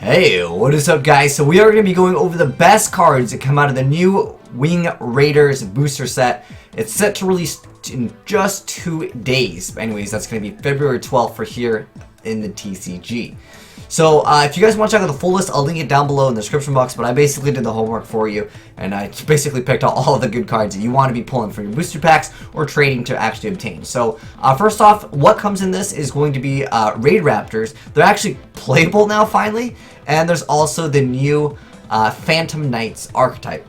Hey, what is up guys? So we are going to be going over the best cards that come out of the new Wing Raiders booster set. It's set to release in just 2 days. Anyways, that's going to be February 12th for here in the TCG. So if you guys want to check out the full list, I'll link it down below in the description box, but I basically did the homework for you, and I basically picked out all of the good cards that you want to be pulling for your booster packs or trading to actually obtain. So first off, what comes in this is going to be Raid Raptors. They're actually playable now finally, and there's also the new Phantom Knights archetype.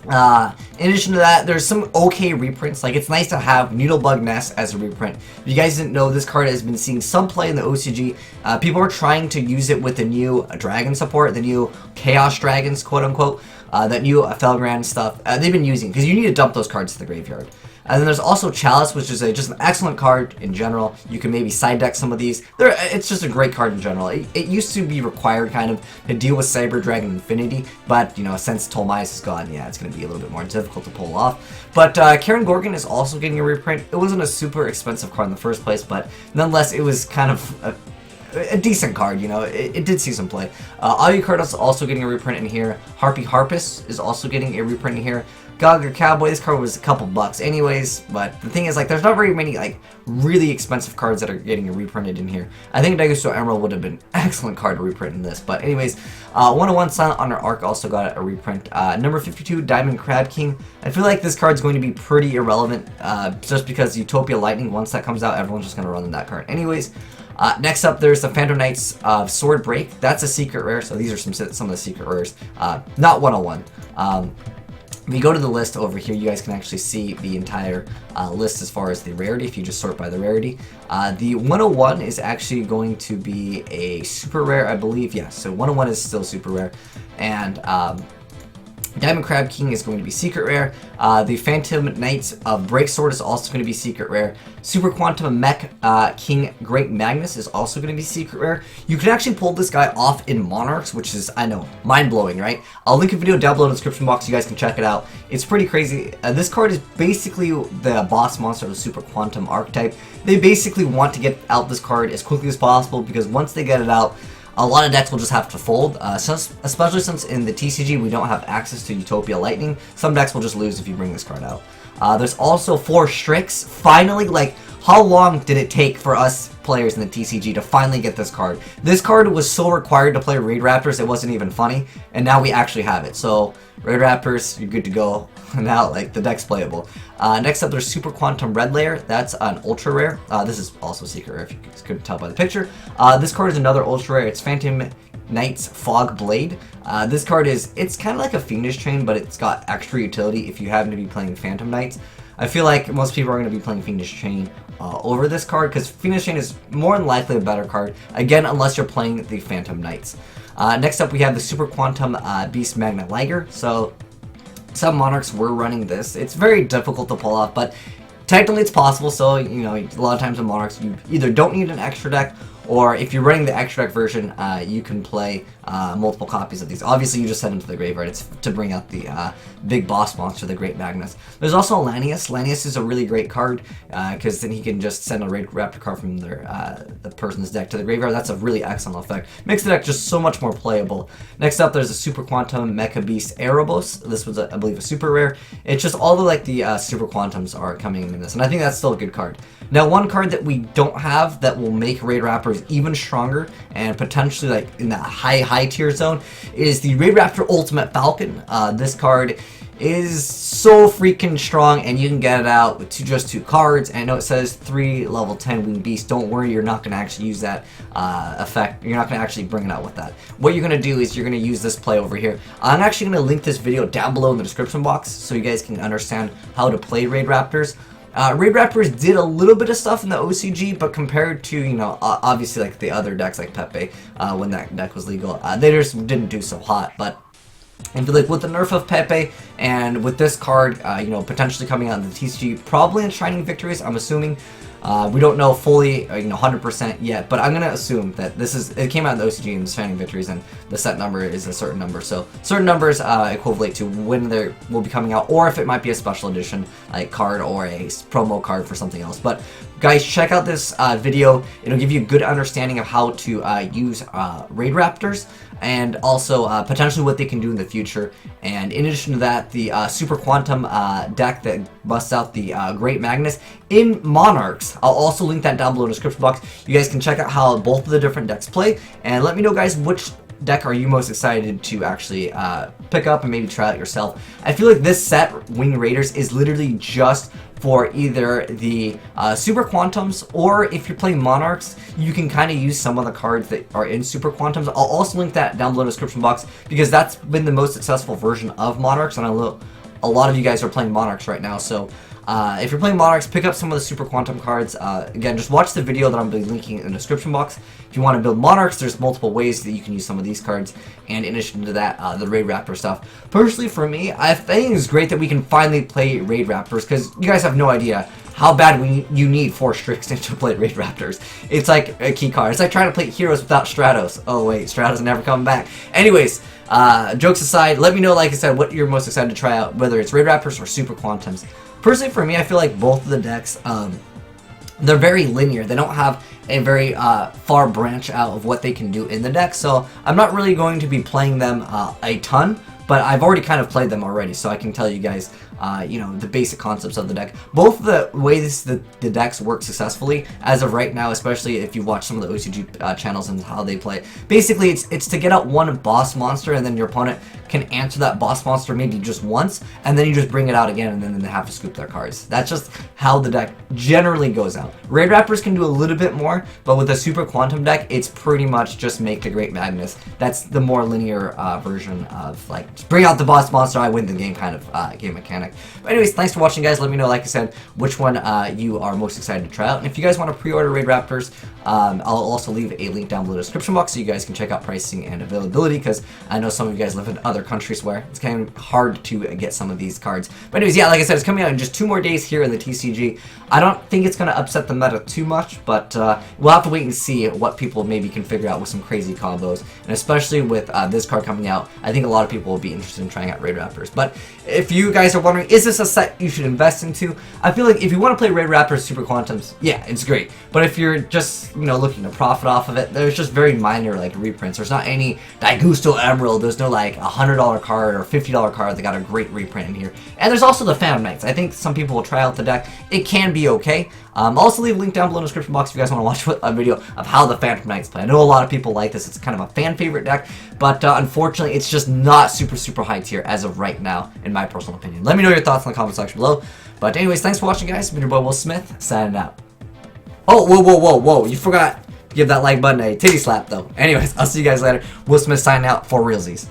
In addition to that, there's some okay reprints. Like, it's nice to have Needlebug Nest as a reprint. If you guys didn't know, this card has been seeing some play in the OCG. People are trying to use it with the new dragon support, the new Chaos Dragons, quote unquote, that new Felgrand stuff. They've been using, because you need to dump those cards to the graveyard. And then there's also Chalice, which is just an excellent card in general. You can maybe side deck some of these. It's just a great card in general. It used to be required kind of to deal with Cyber Dragon Infinity, but you know, since Tolmias is gone, yeah, it's going to be a little bit more difficult to pull off. But Karen Gorgon is also getting a reprint. It wasn't a super expensive card in the first place, but nonetheless, it was kind of a decent card, you know. It did see some play. Alucard is also getting a reprint in here. Harpy Harpus is also getting a reprint in here. Gogger Cowboy, this card was a couple bucks anyways, but the thing is, like, there's not very many, like, really expensive cards that are getting reprinted in here. I think Dagusto Emerald would have been an excellent card to reprint in this, but anyways, 101 Silent Honor Arc also got a reprint. Number 52, Diamond Crab King. I feel like this card's going to be pretty irrelevant, just because Utopia Lightning, once that comes out, everyone's just going to run that card anyways. Next up, there's the Phantom Knights of Sword Break. That's a secret rare, so these are some of the secret rares. Not 101. If you go to the list over here, you guys can actually see the entire list as far as the rarity, if you just sort by the rarity. The 101 is actually going to be a super rare, I believe. Yeah, so 101 is still super rare. And Diamond Crab King is going to be secret rare. The Phantom Knights of Breaksword is also going to be secret rare. Super Quantum Mech King Great Magnus is also going to be secret rare. You can actually pull this guy off in Monarchs, which is, I know, mind-blowing, right? I'll link a video down below in the description box. You guys can check it out. It's pretty crazy. This card is basically the boss monster of the Super Quantum archetype. They basically want to get out this card as quickly as possible, because once they get it out, a lot of decks will just have to fold, especially since in the TCG we don't have access to Utopia Lightning. Some decks will just lose if you bring this card out. There's also 4 Strix. Finally, like, how long did it take for us players in the TCG to finally get this card? This card was so required to play Raid Raptors, it wasn't even funny, and now we actually have it. So, Raid Raptors, you're good to go. Now, like, the deck's playable. Next up, there's Super Quantum Red Layer. That's an ultra rare. This is also secret rare, if you couldn't tell by the picture. This card is another ultra rare. It's Phantom Knights Fog Blade. This card it's kind of like a Fiendish Chain, but it's got extra utility if you happen to be playing Phantom Knights. I feel like most people are going to be playing Fiendish Chain over this card, because Fiendish Chain is more than likely a better card, again, unless you're playing the Phantom Knights. Next up, we have the Super Quantum Beast Magna Liger. So, some Monarchs were running this. It's very difficult to pull off, but technically it's possible. So, you know, a lot of times in Monarchs, you either don't need an extra deck, or if you're running the extra deck version, you can play multiple copies of these. Obviously, you just send them to the graveyard. It's to bring out the big boss monster, the Great Magnus. There's also Lanius. Lanius is a really great card, because then he can just send a Raid Raptor card from the person's deck to the graveyard. That's a really excellent effect. Makes the deck just so much more playable. Next up, there's a Super Quantum Mecha Beast Erebos. This was, I believe, a super rare. It's just all the Super Quantums are coming in this, and I think that's still a good card. Now, one card that we don't have that will make Raid Raptors even stronger and potentially like in that high tier zone is the Raid Raptor Ultimate Falcon. This card is so freaking strong, and you can get it out with just 2 cards. And I know it says 3 level 10 Winged Beast. Don't worry, you're not going to actually use that effect. You're not going to actually bring it out with that. What you're going to do is you're going to use this play over here. I'm actually going to link this video down below in the description box so you guys can understand how to play Raid Raptors. Raid Raptors did a little bit of stuff in the OCG, but compared to, you know, obviously like the other decks like Pepe, when that deck was legal, they just didn't do so hot. But I feel like with the nerf of Pepe and with this card, you know, potentially coming out in the TCG, probably in Shining Victories, I'm assuming, We don't know fully, 100% yet, but I'm gonna assume that it came out in the OCG and Standing Victories, and the set number is a certain number. So certain numbers equivalent to when they will be coming out, or if it might be a special edition like card or a promo card for something else. But guys, check out this video. It'll give you a good understanding of how to use Raid Raptors, and also potentially what they can do in the future. And in addition to that, the Super Quantum deck that busts out the Great Magnus in Monarchs. I'll also link that down below in the description box. You guys can check out how both of the different decks play, and let me know, guys, which deck are you most excited to actually pick up and maybe try out yourself. I feel like this set, Wing Raiders, is literally just for either the Super Quantums, or if you're playing Monarchs, you can kind of use some of the cards that are in Super Quantums. I'll also link that down below in the description box, because that's been the most successful version of Monarchs, and I know a lot of you guys are playing Monarchs right now. So if you're playing Monarchs, pick up some of the Super Quantum cards. Again, just watch the video that I'm going to be linking in the description box. If you want to build Monarchs, there's multiple ways that you can use some of these cards. And in addition to that, the Raid Raptor stuff. Personally, for me, I think it's great that we can finally play Raid Raptors, because you guys have no idea how bad you need 4 Strix to play Raid Raptors. It's like a key card. It's like trying to play Heroes without Stratos. Oh wait, Stratos never coming back. Anyways, jokes aside, let me know, like I said, what you're most excited to try out, whether it's Raid Raptors or Super Quantums. Personally, for me, I feel like both of the decks, they're very linear. They don't have a very far branch out of what they can do in the deck, so I'm not really going to be playing them a ton, but I've already kind of played them already, so I can tell you guys, the basic concepts of the deck. Both of the ways the decks work successfully as of right now, especially if you watch some of the OCG channels and how they play. Basically, it's to get out one boss monster, and then your opponent can answer that boss monster maybe just once, and then you just bring it out again, and then they have to scoop their cards. That's just how the deck generally goes out. Raid Raptors can do a little bit more, but with the Super Quantum deck, it's pretty much just make the Great Magnus. That's the more linear version of, like, just bring out the boss monster, I win the game kind of game mechanic. But anyways, thanks for watching, guys. Let me know, like I said, which one you are most excited to try out. And if you guys want to pre-order Raid Raptors, I'll also leave a link down below in the description box so you guys can check out pricing and availability, because I know some of you guys live in other countries where it's kind of hard to get some of these cards. But anyways, yeah, like I said, it's coming out in just 2 more days here in the TCG. I don't think it's going to upset the meta too much, but we'll have to wait and see what people maybe can figure out with some crazy combos. And especially with this card coming out, I think a lot of people will be interested in trying out Raid Raptors. But if you guys are wondering, is this a set you should invest into? I feel like if you want to play Raid Raptors Super Quantums, yeah, it's great. But if you're just, looking to profit off of it, there's just very minor, like, reprints. There's not any Daigusto Emerald. There's no, like, $100 card or $50 card that got a great reprint in here. And there's also the Phantom Knights. I think some people will try out the deck. It can be okay. I'll also leave a link down below in the description box if you guys want to watch a video of how the Phantom Knights play. I know a lot of people like this. It's kind of a fan favorite deck, but unfortunately, it's just not super high tier as of right now, in my personal opinion. Let me know your thoughts in the comment section below. But anyways, thanks for watching, guys. It's been your boy Will Smith, signing out. Oh, whoa. You forgot to give that like button a titty slap, though. Anyways, I'll see you guys later. Will Smith signing out for realsies.